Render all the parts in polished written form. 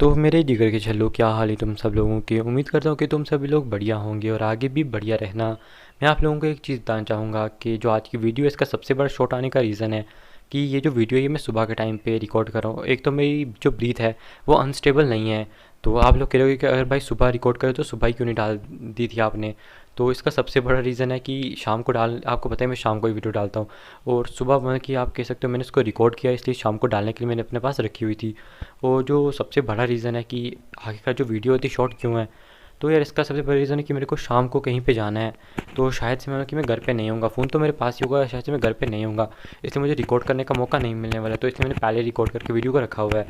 तो मेरे जिगर के छल्लो, क्या हाल है तुम सब लोगों के। उम्मीद करता हूँ कि तुम सभी लोग बढ़िया होंगे और आगे भी बढ़िया रहना। मैं आप लोगों को एक चीज़ बताना चाहूँगा कि जो आज की वीडियो है इसका सबसे बड़ा शॉर्ट आने का रीज़न है कि ये जो वीडियो है ये मैं सुबह के टाइम पे रिकॉर्ड कर रहा हूँ। एक तो मेरी जो ब्रीथ है वो अनस्टेबल नहीं है, तो आप लोग कह रहे हो कि अगर भाई सुबह रिकॉर्ड करो तो सुबह ही क्यों नहीं डाल दी थी आपने। तो इसका सबसे बड़ा रीज़न है कि शाम को डाल, आपको पता है मैं शाम को ही वीडियो डालता हूँ और सुबह मतलब कि आप कह सकते हो मैंने इसको रिकॉर्ड किया इसलिए शाम को डालने के लिए मैंने अपने पास रखी हुई थी। और जो सबसे बड़ा रीज़न है कि आगे का जो वीडियो होती शॉर्ट क्यों है, तो यार इसका सबसे बड़ा रीज़न है कि मेरे को शाम को कहीं पे जाना है, तो शायद से मैं घर पे नहीं होऊंगा। फ़ोन तो मेरे पास ही होगा, शायद से मैं घर पे नहीं होऊंगा, इसलिए मुझे रिकॉर्ड करने का मौका नहीं मिलने वाला। तो इसलिए मैंने पहले रिकॉर्ड करके वीडियो को रखा हुआ है।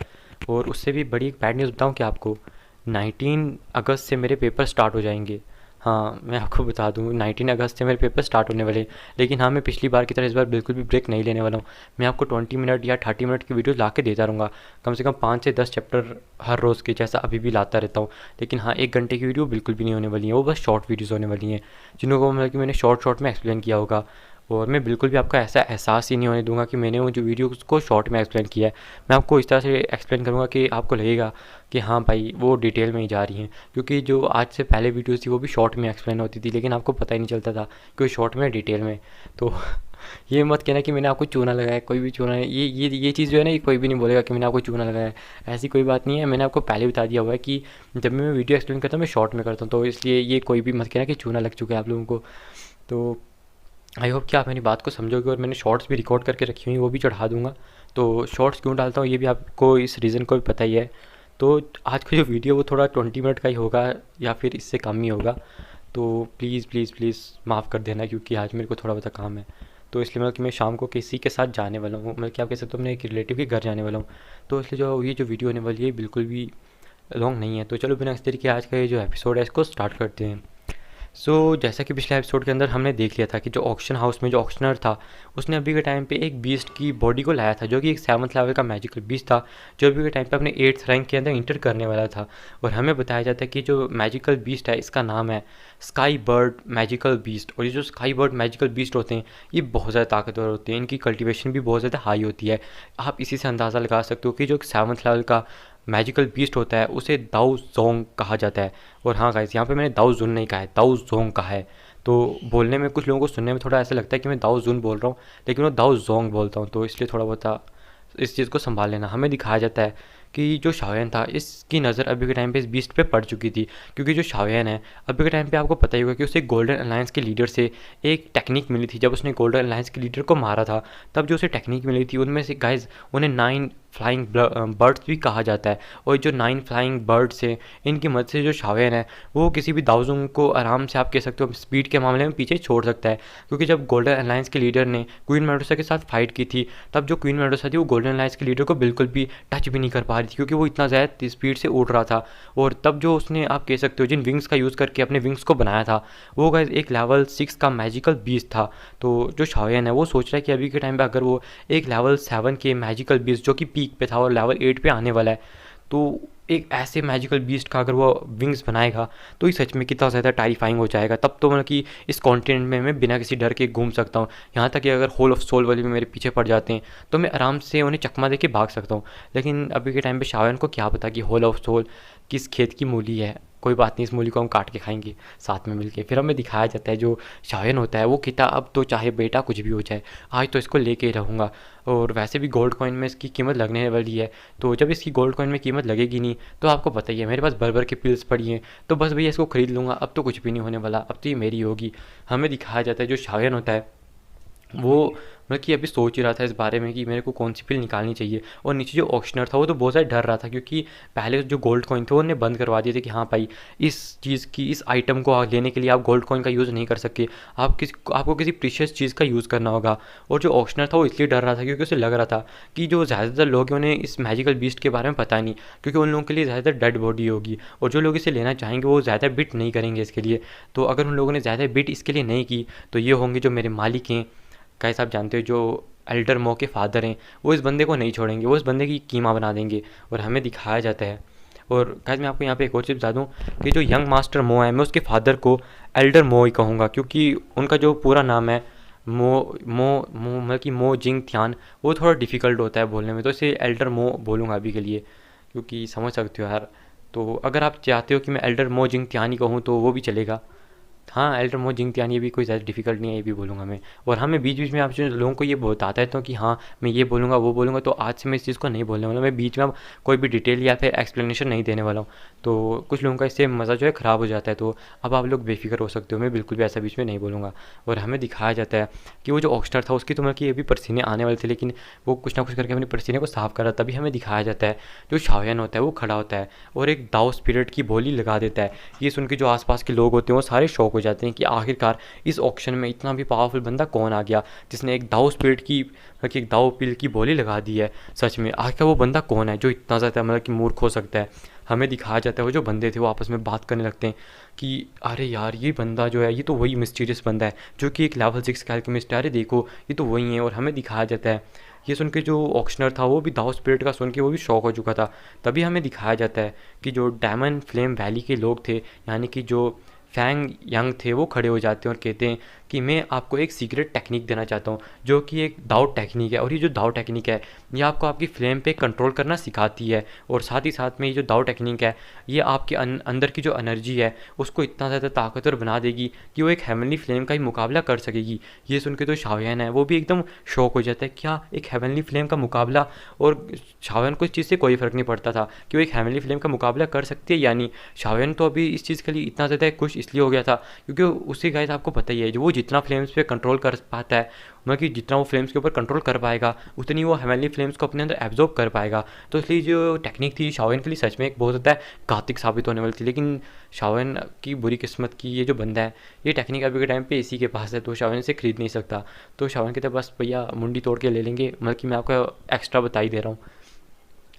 और उससे भी बड़ी एक बैड न्यूज़ बताऊँ कि आपको 19 अगस्त से मेरे पेपर स्टार्ट हो जाएंगे। हाँ, मैं आपको बता दूँ 19 अगस्त से मेरे पेपर स्टार्ट होने वाले हैं। लेकिन हाँ, मैं पिछली बार की तरह इस बार बिल्कुल भी ब्रेक नहीं लेने वाला हूँ। मैं आपको 20 मिनट या 30 मिनट की वीडियो ला के देता रहूँगा, कम से कम 5 से 10 चैप्टर हर रोज़ के, जैसा अभी भी लाता रहता हूँ। लेकिन हाँ, 1 घंटे की वीडियो बिल्कुल भी नहीं होने वाली है, वो बस शॉर्ट वीडियोज़ होने वाली हैं जिनको मतलब कि मैंने शॉर्ट शॉर्ट में एक्सप्लेन किया होगा। और मैं बिल्कुल भी आपका ऐसा एहसास ही नहीं होने दूंगा कि मैंने वो जो वीडियो को शॉर्ट में एक्सप्लेन किया है। मैं आपको इस तरह से एक्सप्लेन करूँगा कि आपको लगेगा कि हाँ भाई वो डिटेल में ही जा रही हैं, क्योंकि जो आज से पहले वीडियोस थी वो भी शॉर्ट में एक्सप्लेन होती थी लेकिन आपको पता ही नहीं चलता था कि वो शॉर्ट में डिटेल में। तो ये मत कहना कि मैंने आपको चूना लगाया है, कोई भी चूना है। ये चीज़ जो है ना, ये कोई भी नहीं बोलेगा कि मैंने आपको चूना लगाया है। ऐसी कोई बात नहीं है, मैंने आपको पहले बता दिया हुआ है कि जब मैं वीडियो एक्सप्लेन करता हूँ मैं शॉर्ट में करता हूँ, तो इसलिए ये कोई भी मत कहना कि चूना लग चुका है आप लोगों को। तो आई होप कि आप मेरी बात को समझोगे। और मैंने शॉर्ट्स भी रिकॉर्ड करके रखी हुई, वो भी चढ़ा दूँगा। तो शॉर्ट्स क्यों डालता हूँ ये भी आपको इस रीज़न को भी पता ही है। तो आज का जो वीडियो वो थोड़ा 20 मिनट का ही होगा या फिर इससे कम ही होगा। तो प्लीज़ प्लीज़ प्लीज़ माफ़ कर देना, क्योंकि आज मेरे को थोड़ा बहुत काम है। तो इसलिए मतलब कि मैं शाम को किसी के साथ जाने वाला हूँ, मतलब कि आप कह सकते हो अपने एक रिलेटिव के घर जाने वाला हूँ। तो इसलिए जो ये जो वीडियो होने वाली है बिल्कुल भी लॉन्ग नहीं है। तो चलो बिना इस तरीके आज का ये जो एपिसोड है इसको स्टार्ट करते हैं। जैसा कि पिछले एपिसोड के अंदर हमने देख लिया था कि जो ऑक्शन हाउस में जो ऑक्शनर था उसने अभी के टाइम पे एक बीस्ट की बॉडी को लाया था जो कि एक 7th लेवल का मैजिकल बीस्ट था, जो अभी के टाइम पे अपने 8th रैंक के अंदर इंटर करने वाला था। और हमें बताया जाता है कि जो मैजिकल बीस्ट है इसका नाम है स्काई बर्ड मैजिकल बीस्ट। और ये जो स्काई बर्ड मैजिकल बीस्ट होते हैं ये बहुत ज़्यादा ताकतवर होते हैं, इनकी कल्टीवेशन भी बहुत ज़्यादा हाई होती है। आप इसी से अंदाज़ा लगा सकते हो कि जो 7th लेवल का मैजिकल बीस्ट होता है उसे दाऊ जोंग कहा जाता है। और हाँ गाइस, यहाँ पे मैंने दाऊ जुन नहीं कहा है, दाऊ जोंग कहा है। तो बोलने में कुछ लोगों को सुनने में थोड़ा ऐसा लगता है कि मैं दाऊ जुन बोल रहा हूँ, लेकिन वो दाऊ जोंग बोलता हूँ। तो इसलिए थोड़ा बहुत इस चीज़ को संभाल लेना। हमें दिखाया जाता है कि जो शाओयन था इसकी नज़र अभी के टाइम पे इस बीस्ट पे पड़ चुकी थी, क्योंकि जो शाओयन है अभी के टाइम पे आपको पता ही होगा कि उसे गोल्डन अलायंस के लीडर से एक टेक्निक मिली थी। जब उसने गोल्डन अलायंस के लीडर को मारा था तब जो उसे टेक्निक मिली थी उनमें से गाइज उन्हें 9 फ्लाइंग बर्ड्स भी कहा जाता है। और जो 9 फ्लाइंग बर्ड्स हैं इनकी मदद से जो शाओयन है वो किसी भी दाऊजुंग को आराम से आप कह सकते हो स्पीड के मामले में पीछे छोड़ सकता है। क्योंकि जब गोल्डन अलायंस के लीडर ने क्वीन मेडुसा के साथ फाइट की थी तब जो क्वीन मेडुसा थी वो गोल्डन अलायंस के लीडर को बिल्कुल भी टच भी नहीं कर पा रही थी, क्योंकि वो इतना ज़्यादा स्पीड से उड़ रहा था। और तब जो उसने आप कह सकते हो जिन विंग्स का यूज़ करके अपने विंग्स को बनाया था वो गाइस एक लेवल 6 का मैजिकल बीस्ट था। तो जो शाओयन है वो सोच रहा है कि अभी के टाइम पे अगर वो एक लेवल 7 के मैजिकल बीस्ट जो कि पीक पे था और लेवल 8 पे आने वाला है, तो एक ऐसे मैजिकल बीस्ट का अगर वो विंग्स बनाएगा तो ये सच में कितना ज़्यादा टाइरिफाइंग हो जाएगा। तब तो मतलब कि इस कॉन्टिनेंट में मैं बिना किसी डर के घूम सकता हूँ। यहाँ तक कि अगर होल ऑफ सोल वाले भी मेरे पीछे पड़ जाते हैं तो मैं आराम से उन्हें चकमा दे के भाग सकता हूँ। लेकिन अभी के टाइम पे शाओयन को क्या पता कि होल ऑफ सोल किस खेत की मूली है। कोई बात नहीं, इस मूली को हम काट के खाएंगे साथ में मिलके। फिर हमें दिखाया जाता है जो शाओयन होता है वो कहता अब तो चाहे बेटा कुछ भी हो जाए, आज तो इसको लेके ही रहूँगा। और वैसे भी गोल्ड कॉइन में इसकी कीमत लगने वाली है, तो जब इसकी गोल्ड कॉइन में कीमत लगेगी नहीं तो आपको पता ही है मेरे पास भर के पिल्स पड़ी हैं, तो बस भैया इसको ख़रीद लूँगा। अब तो कुछ भी नहीं होने वाला, अब तो ये मेरी होगी। हमें दिखाया जाता है जो शाओयन होता है वो मतलब कि अभी सोच ही रहा था इस बारे में कि मेरे को कौन सी पिल निकालनी चाहिए। और नीचे जो ऑक्शनर था वो तो बहुत ज़्यादा डर रहा था, क्योंकि पहले जो गोल्ड कॉइन थे उन्हें बंद करवा दिए थे कि हाँ भाई इस चीज़ की इस आइटम को लेने के लिए आप गोल्ड कॉइन का यूज़ नहीं कर सकते, आपको किसी प्रीशियस चीज़ का यूज़ करना होगा। और जो ऑक्शनर था वो इसलिए डर रहा था क्योंकि उसे लग रहा था कि जो ज़्यादातर लोग हैं उन्हें इस मैजिकल बीस्ट के बारे में पता नहीं, क्योंकि उन लोगों के लिए ज़्यादातर डेड बॉडी होगी और जो लोग इसे लेना चाहेंगे वो ज़्यादा बिट नहीं करेंगे इसके लिए। तो अगर उन लोगों ने ज़्यादा बिट इसके लिए नहीं की तो ये होंगे जो मेरे मालिक हैं। कैसे आप जानते हो जो एल्डर मो के फादर हैं वो इस बंदे को नहीं छोड़ेंगे, वो इस बंदे की कीमा बना देंगे। और हमें दिखाया जाता है। और गाइस मैं आपको यहाँ पे एक और चीज़ बता दूँ कि जो यंग मास्टर मो है मैं उसके फादर को एल्डर मो ही कहूँगा, क्योंकि उनका जो पूरा नाम है मो मो मो मतलब कि मो जिंग थियान, वो थोड़ा डिफ़िकल्ट होता है बोलने में, तो इसे एल्डर मो बोलूँगा अभी के लिए। क्योंकि समझ सकते हो यार। तो अगर आप चाहते हो कि मैं एल्डर मो जिंग तियानी कहूँ तो वो भी चलेगा। हाँ, एल्डर मो जिंग तियानी भी कोई ज़्यादा डिफिकल्ट नहीं है, ये भी बोलूँगा मैं। और हाँ, मैं बीच बीच में आप जो लोगों को ये बताता रहता हूँ कि हाँ मैं ये बोलूँगा वो बोलूँगा, तो आज से मैं इस चीज़ को नहीं बोलने वाला। मैं बीच में अब कोई भी डिटेल या फिर एक्सप्लेनेशन नहीं देने वाला हूँ। तो कुछ लोगों का इससे मज़ा जो है ख़राब हो जाता है। तो अब आप लोग बेफिक्र हो सकते हो, मैं बिल्कुल भी ऐसा बीच में नहीं बोलूँगा। और हमें दिखाया जाता है कि वो जो ऑक्सटर था उसकी तो मतलब कि अभी पसीने आने वाले थे, लेकिन वो कुछ ना कुछ करके अपने पसीने को साफ कर रहा। तभी हमें दिखाया जाता है जो शाओयान होता है वो खड़ा होता है और एक दाओ स्पिरिट की बोली लगा देता है। ये सुन के जो आसपास के लोग होते हैं वो सारे शॉक हो जाते हैं कि आखिरकार इस ऑक्शन में इतना भी पावरफुल बंदा कौन आ गया जिसने एक दाओ स्पिरिट की मतलब कि एक दाओ पिल की बोली लगा दी है। सच में आखिर वो बंदा कौन है जो इतना ज़्यादा मतलब कि मूर्ख हो सकता है। हमें दिखाया जाता है वो जो बंदे थे वो आपस में बात करने लगते हैं कि अरे यार ये बंदा जो है ये तो वही मिस्टीरियस बंदा है जो कि एक लेवल 6 का एल्केमिस्ट है, अरे देखो ये तो वही है। और हमें दिखाया जाता है ये सुन के जो ऑक्शनर था वो भी दाओ स्पिरिट का सुन के वो भी शॉक हो चुका था। तभी हमें दिखाया जाता है कि जो डायमंड फ्लेम वैली के लोग थे, यानी कि जो फैंग यंग थे, वो खड़े हो जाते हैं और कहते हैं कि मैं आपको एक सीक्रेट टेक्निक देना चाहता हूँ जो कि एक दाओ टेक्निक है। और ये जो दाओ टेक्निक है ये आपको आपकी फ्लेम पे कंट्रोल करना सिखाती है। और साथ ही साथ में ये जो दाओ टेक्निक है ये आपके अंदर की जो एनर्जी है उसको इतना ज़्यादा ताकतवर बना देगी कि वो एक हेवनली फ्लेम का ही मुकाबला कर सकेगी। ये सुन के तो शाओयान है वो भी एकदम शॉक हो जाता है, क्या एक हेवनली फ्लेम का मुकाबला। और शाओयान को इस चीज़ से कोई फ़र्क नहीं पड़ता था कि वो एक हेवनली फ्लेम का मुकाबला कर सकती है या नहीं। शाओयान तो अभी इस चीज़ के लिए इतना ज़्यादा खुश इसलिए हो गया था क्योंकि उसी गाइस आपको पता ही है जो वो जितना फ्लेम्स पे कंट्रोल कर पाता है, मतलब कि जितना वो फ्लेम्स के ऊपर कंट्रोल कर पाएगा उतनी वो हेवनली फ्लेम्स को अपने अंदर एब्जॉर्ब कर पाएगा। तो इसलिए जो टेक्निक थी शाओयान के लिए सच में एक बहुत ज़्यादा घातक साबित होने वाली थी। लेकिन शाओयान की बुरी किस्मत की ये जो बंदा है ये टेक्निक अभी के टाइम पे इसी के पास है, तो शाओयान से खरीद नहीं सकता। तो शाओयान कहते बस भैया मुंडी तोड़ के ले लेंगे, मतलब कि मैं आपको एक्स्ट्रा बता ही दे रहा हूँ।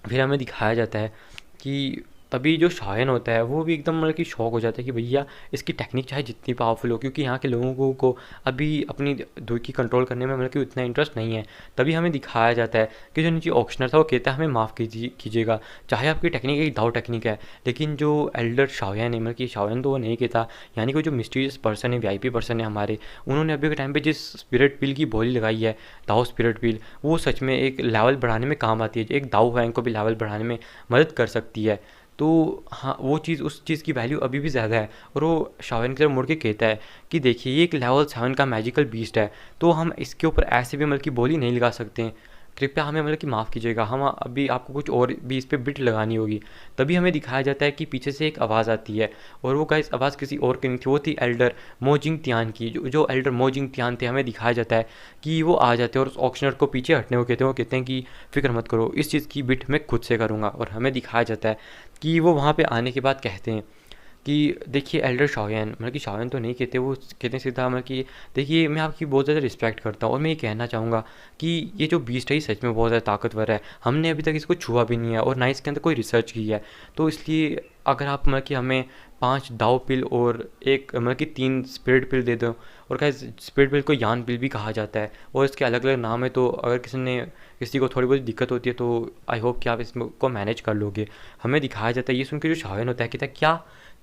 फिर हमें दिखाया जाता है कि तभी जो शायन होता है वो भी एकदम मतलब कि शौक हो जाता है कि भैया इसकी टेक्निक चाहे जितनी पावरफुल हो, क्योंकि यहाँ के लोगों को अभी अपनी धुई की कंट्रोल करने में मतलब कि उतना इंटरेस्ट नहीं है। तभी हमें दिखाया जाता है कि जो नीचे ऑक्शनर था वो कहता है हमें माफ़ कीजिएगा, चाहे आपकी टेक्निक एक दाव टेक्निक है, लेकिन जो एल्डर शाओयान है मतलब कि शाओयान तो वो नहीं कहता, यानी कि जो मिस्टीरियस पर्सन है वीआईपी पर्सन है हमारे, उन्होंने अभी के टाइम पे जिस स्पिरिट पिल की बोली लगाई है दाओ स्पिरिट पिल, वो सच में एक लेवल बढ़ाने में काम आती है। एक दाओ फैंग को भी लेवल बढ़ाने में मदद कर सकती है। तो हाँ वो चीज़ उस चीज़ की वैल्यू अभी भी ज़्यादा है। और वो शाओयान की तरफ मुड़ के कहता है कि देखिए ये एक लेवल 7 का मैजिकल बीस्ट है, तो हम इसके ऊपर ऐसे भी मतलब कि बोली नहीं लगा सकते हैं, कृपया हमें मतलब कि माफ़ कीजिएगा, हम अभी आपको कुछ और भी इस पर बिट लगानी होगी। तभी हमें दिखाया जाता है कि पीछे से एक आवाज़ आती है और वो गाइस आवाज़ किसी और की नहीं थी, वो थी एल्डर मोजिंग तियान की। जो एल्डर मोजिंग तियान थे, हमें दिखाया जाता है कि वो आ जाते हैं और उस ऑक्शनर को पीछे हटने को कहते हैं। वो कहते हैं कि फ़िक्र मत करो, इस चीज़ की बिट मैं खुद से करूँगा। और हमें दिखाया जाता है कि वो वहाँ पे आने के बाद कहते हैं कि देखिए एल्डर शाओयान, मतलब कि शाओयान तो नहीं कहते, वो कहते हैं सीधा मतलब कि देखिए मैं आपकी बहुत ज़्यादा रिस्पेक्ट करता हूँ और मैं ये कहना चाहूँगा कि ये जो बीस्ट है ये सच में बहुत ज़्यादा ताकतवर है, हमने अभी तक इसको छुआ भी नहीं है और ना इसके अंदर कोई रिसर्च की है। तो इसलिए अगर आप मतलब कि हमें 5 दाव पिल और एक मतलब कि 3 स्पिरिट पिल दे दो, और क्या स्पिरिट पिल को यान पिल भी कहा जाता है और इसके अलग अलग नाम है, तो अगर किसी को थोड़ी बहुत दिक्कत होती है तो आई होप कि आप इसको मैनेज कर लोगे। हमें दिखाया जाता है ये सुन के जो शाओयान होता है कहता है क्या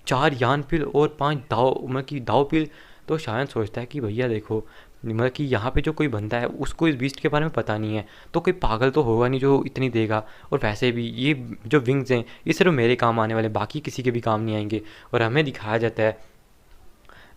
4 यान पिल और 5 दाव मतलब कि दाव पिल। तो शायद सोचता है कि भैया देखो मतलब कि यहाँ पे जो कोई बंदा है उसको इस बीस्ट के बारे में पता नहीं है, तो कोई पागल तो होगा नहीं जो इतनी देगा। और वैसे भी ये जो विंग्स हैं ये सिर्फ मेरे काम आने वाले, बाकी किसी के भी काम नहीं आएंगे। और हमें दिखाया जाता है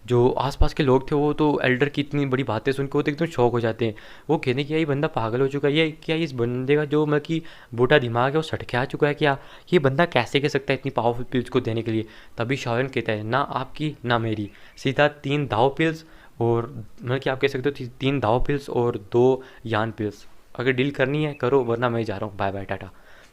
जो आसपास के लोग थे वो तो एल्डर की इतनी बड़ी बातें सुन के वो तो एकदम शौक हो जाते हैं। वो कहते हैं कि ये बंदा पागल हो चुका है, ये क्या इस बंदे का जो मतलब कि बूढ़ा दिमाग है वो सटके आ चुका है क्या, ये बंदा कैसे कह सकता है इतनी पावरफुल पिल्स को देने के लिए। तभी शाओयान कहता है ना आपकी ना मेरी, सीधा 3 दाव पिल्स और मतलब कि आप कह सकते हो 3 दाव पिल्स और 2 यान पिल्स, अगर डील करनी है करो वरना मैं जा रहा हूँ, बाय बाय टाटा।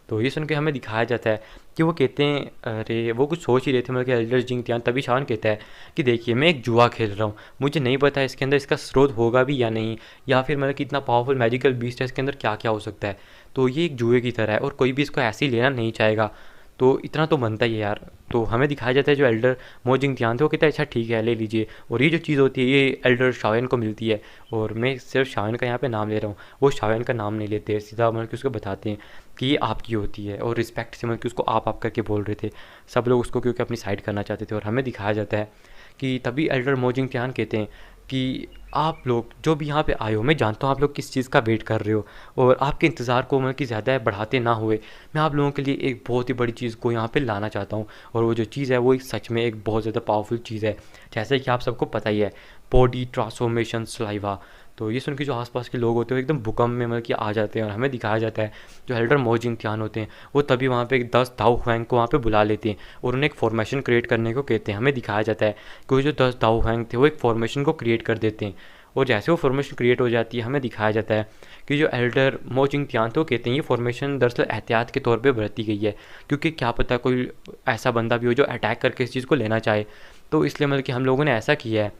तो ये सुन के हमें दिखाया जाता है कि वो कहते हैं अरे वो कुछ सोच ही रहे थे मतलब कि एल्डर जिंग तियान। तभी शान कहता है कि देखिए मैं एक जुआ खेल रहा हूँ, मुझे नहीं पता इसके अंदर इसका स्रोत होगा भी या नहीं, या फिर मतलब कि इतना पावरफुल मैजिकल बीस्ट है इसके अंदर क्या क्या हो सकता है। तो ये एक जुए की तरह है और कोई भी इसको ऐसे ही लेना नहीं चाहेगा, तो इतना तो बनता ही है यार। तो हमें दिखाया जाता है जो एल्डर मोजिंग ध्यान थे वो कहता है अच्छा ठीक है ले लीजिए, और ये जो चीज़ होती है ये एल्डर शाओयान को मिलती है। और मैं सिर्फ शाओयान का यहाँ पे नाम ले रहा हूँ, वो शाओयान का नाम नहीं लेते, सीधा मतलब कि उसको बताते हैं कि ये आपकी होती है, और रिस्पेक्ट से मतलब कि उसको आप करके बोल रहे थे सब लोग उसको, क्योंकि अपनी साइड करना चाहते थे। और हमें दिखाया जाता है कि तभी एल्डर मोजिंग त्यान कहते हैं कि आप लोग जो भी यहाँ पे आए हो, मैं जानता हूँ आप लोग किस चीज़ का वेट कर रहे हो और आपके इंतज़ार को मतलब कि ज़्यादा बढ़ाते ना हुए मैं आप लोगों के लिए एक बहुत ही बड़ी चीज़ को यहाँ पे लाना चाहता हूँ। और वो जो चीज़ है वो एक सच में एक बहुत ज़्यादा पावरफुल चीज़ है, जैसे कि आप सबको पता ही है, बॉडी ट्रांसफॉर्मेशन सलाइवा। तो ये सुन के जो आसपास के लोग होते हैं वो एकदम भूकंप में मतलब कि आ जाते हैं और हमें दिखाया जाता है जो एल्डर मोजिंग त्यान होते हैं वो तभी वहाँ पे 10 दाऊ हुआंग को वहाँ पे बुला लेते हैं और उन्हें एक फॉर्मेशन क्रिएट करने को कहते हैं। हमें दिखाया जाता है कि वो जो 10 दाऊ हुआंग थे वो एक फॉर्मेशन को क्रिएट कर देते हैं और जैसे वो फॉर्मेशन क्रिएट हो जाती है हमें दिखाया जाता है कि जो एल्डर मोजिंग त्यान थे वो कहते हैं ये फॉर्मेशन दरअसल एहतियात के तौर पे बरती गई है, क्योंकि क्या पता कोई ऐसा बंदा भी हो जो अटैक करके इस चीज़ को लेना चाहे, तो इसलिए मतलब कि हम लोगों ने ऐसा किया है।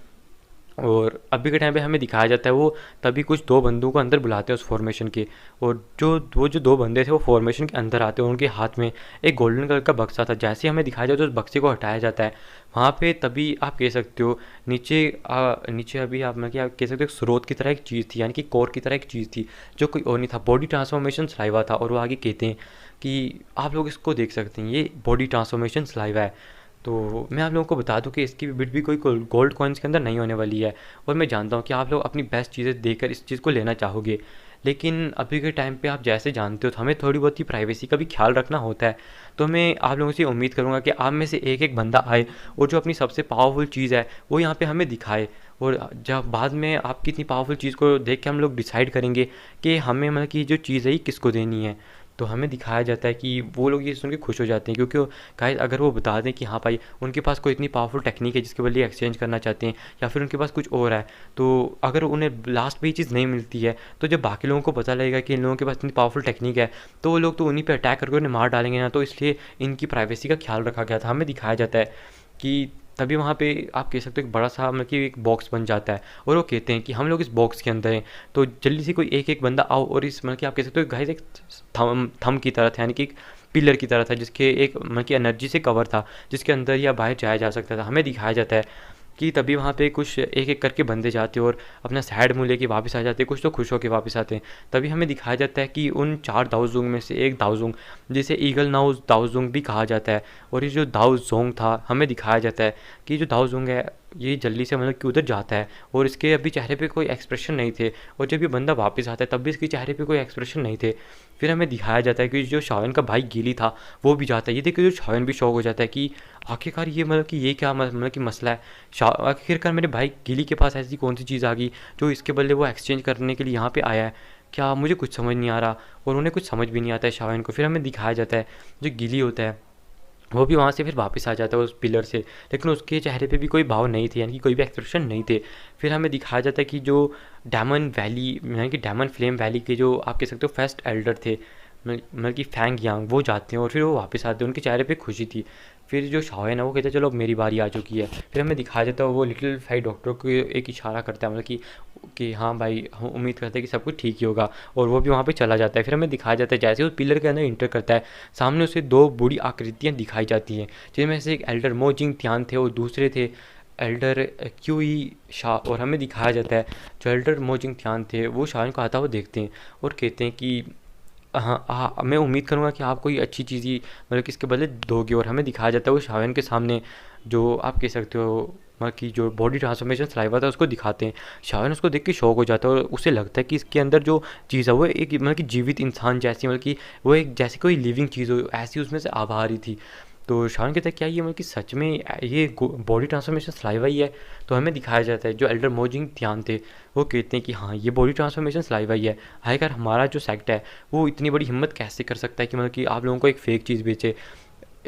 और अभी के टाइम पे हमें दिखाया जाता है वो तभी कुछ 2 बंदों को अंदर बुलाते हैं उस फॉर्मेशन के, और जो 2 बंदे थे वो फॉर्मेशन के अंदर आते हैं, उनके हाथ में एक गोल्डन कलर का बक्सा था। जैसे ही हमें दिखाया जाता है उस बक्से को हटाया जाता है, वहाँ पे तभी आप कह सकते हो नीचे नीचे अभी आप मतलब कि आप कह सकते हो स्रोत की तरह एक चीज़ थी, यानी कि कोर की तरह एक चीज़ थी जो कोई और नहीं था, बॉडी ट्रांसफॉर्मेशन सलाइवा था। और वो आगे कहते हैं कि आप लोग इसको देख सकते हैं, ये बॉडी ट्रांसफॉर्मेशन सलाइवा है। तो मैं आप लोगों को बता दूं कि इसकी बिट भी कोई गोल्ड कॉइन्स के अंदर नहीं होने वाली है, और मैं जानता हूं कि आप लोग अपनी बेस्ट चीज़ें देकर इस चीज़ को लेना चाहोगे, लेकिन अभी के टाइम पे आप जैसे जानते हो तो हमें थोड़ी बहुत ही प्राइवेसी का भी ख्याल रखना होता है। तो मैं आप लोगों से उम्मीद करूंगा कि आप में से एक एक बंदा आए और जो अपनी सबसे पावरफुल चीज़ है वो यहाँ पे हमें दिखाए, और जब बाद में आपकी इतनी पावरफुल चीज़ को देख के हम लोग डिसाइड करेंगे कि हमें मतलब कि जो चीज़ है ये किसको देनी है। तो हमें दिखाया जाता है कि वो लोग ये सुन के खुश हो जाते हैं, क्योंकि गाइस अगर वो बता दें कि हाँ भाई उनके पास कोई इतनी पावरफुल टेक्निक है जिसके बदले एक्सचेंज करना चाहते हैं, या फिर उनके पास कुछ और है, तो अगर उन्हें लास्ट में ये चीज़ नहीं मिलती है तो जब बाकी लोगों को पता लगेगा कि इन लोगों के पास इतनी पावरफुल टेक्निक है तो वो लोग तो उन्हीं पर अटैक करके उन्हें मार डालेंगे ना। तो इसलिए इनकी प्राइवेसी का ख्याल रखा गया था। हमें दिखाया जाता है कि तभी वहाँ पे आप कह सकते हो एक बड़ा सा मतलब कि एक बॉक्स बन जाता है, और वो कहते हैं कि हम लोग इस बॉक्स के अंदर हैं, तो जल्दी से कोई एक एक बंदा आओ, और इस मतलब कि आप कह सकते हो गाइस एक थम की तरह था, यानी कि एक पिलर की तरह था जिसके एक मतलब कि एनर्जी से कवर था जिसके अंदर या बाहर जाया जा सकता था। हमें दिखाया जाता है कि तभी वहाँ पे कुछ एक एक करके बंदे जाते हैं और अपना सैड मुँह लेके वापस आ जाते हैं, कुछ तो खुश होकर वापस आते हैं। तभी हमें दिखाया जाता है कि उन 4 दाओजुंग में से एक दाओजुंग जिसे ईगल नाउ दाओजुंग भी कहा जाता है, और ये जो दाओजोंग था हमें दिखाया जाता है कि जो दाओजुंग है ये जल्दी से मतलब कि उधर जाता है और इसके अभी चेहरे पे कोई एक्सप्रेशन नहीं थे, और जब ये बंदा वापस आता है तब भी इसके चेहरे पे कोई एक्सप्रेशन नहीं थे। फिर हमें दिखाया जाता है कि जो शाओन का भाई गीली था वो भी जाता है। ये देख के जो शाओन भी शौक हो जाता है कि आखिरकार ये मतलब कि ये क्या मतलब कि मसला है, आखिरकार मेरे भाई गिली के पास ऐसी कौन सी चीज़ आ गई जो इसके बदले वो एक्सचेंज करने के लिए यहाँ पे आया है, क्या मुझे कुछ समझ नहीं आ रहा। और उन्हें कुछ समझ भी नहीं आता है शाओन को। फिर हमें दिखाया जाता है जो गिली होता है वो भी वहाँ से फिर वापस आ जाता है उस पिलर से, लेकिन उसके चेहरे पे भी कोई भाव नहीं थे, यानी कि कोई भी एक्सप्रेशन नहीं थे। फिर हमें दिखाया जाता है कि जो डायमंड वैली यानी कि डायमंड फ्लेम वैली के जो आप कह सकते हो फर्स्ट एल्डर थे मतलब कि फैंग यांग, वो जाते हैं और फिर वो वापस आते हैं, उनके चेहरे पे खुशी थी। फिर जो शाओन है वो कहते हैं चलो अब मेरी बारी आ चुकी है। फिर हमें दिखाया जाता है वो लिटिल फाई डॉक्टर को एक इशारा करता है मतलब कि हाँ भाई हम उम्मीद करते हैं कि सब कुछ ठीक ही होगा, और वो भी वहाँ पे चला जाता है। फिर हमें दिखाया जाता है जैसे वो पिलर के अंदर इंटर करता है सामने उसे 2 बूढ़ी आकृतियाँ दिखाई जाती हैं, जिनमें से एक एल्डर मोजिंग त्यान थे और दूसरे थे एल्डर क्यूई शाह। और हमें दिखाया जाता है जो एल्डर मोजिंग त्यान थे वो शाओन को आता हुआ देखते हैं और कहते हैं कि हाँ हाँ मैं उम्मीद करूँगा कि आप कोई अच्छी चीज़ ही मतलब कि इसके बदले दोगे। और हमें दिखाया जाता है वो शाओन के सामने जो आप कह सकते हो मतलब कि जो बॉडी ट्रांसफॉर्मेशन सलाइवा था उसको दिखाते हैं। शाओन उसको देख के शौक हो जाता है और उसे लगता है कि इसके अंदर जो चीज़ है वो एक मतलब कि जीवित इंसान जैसी मतलब कि वो एक जैसे कोई लिविंग चीज़ हो ऐसी उसमें से आभा आ रही थी। तो शाओन कहता है क्या ये मतलब कि सच में ये बॉडी ट्रांसफॉर्मेशन सलाइवा ही है। तो हमें दिखाया जाता है जो एल्डर मोजिंग त्यान थे वो कहते हैं कि हाँ ये बॉडी ट्रांसफॉर्मेशन सलाइवा ही है। आखिरकार हमारा जो सेक्ट है वो इतनी बड़ी हिम्मत कैसे कर सकता है कि मतलब कि आप लोगों को एक फ़ेक चीज़ बेचे।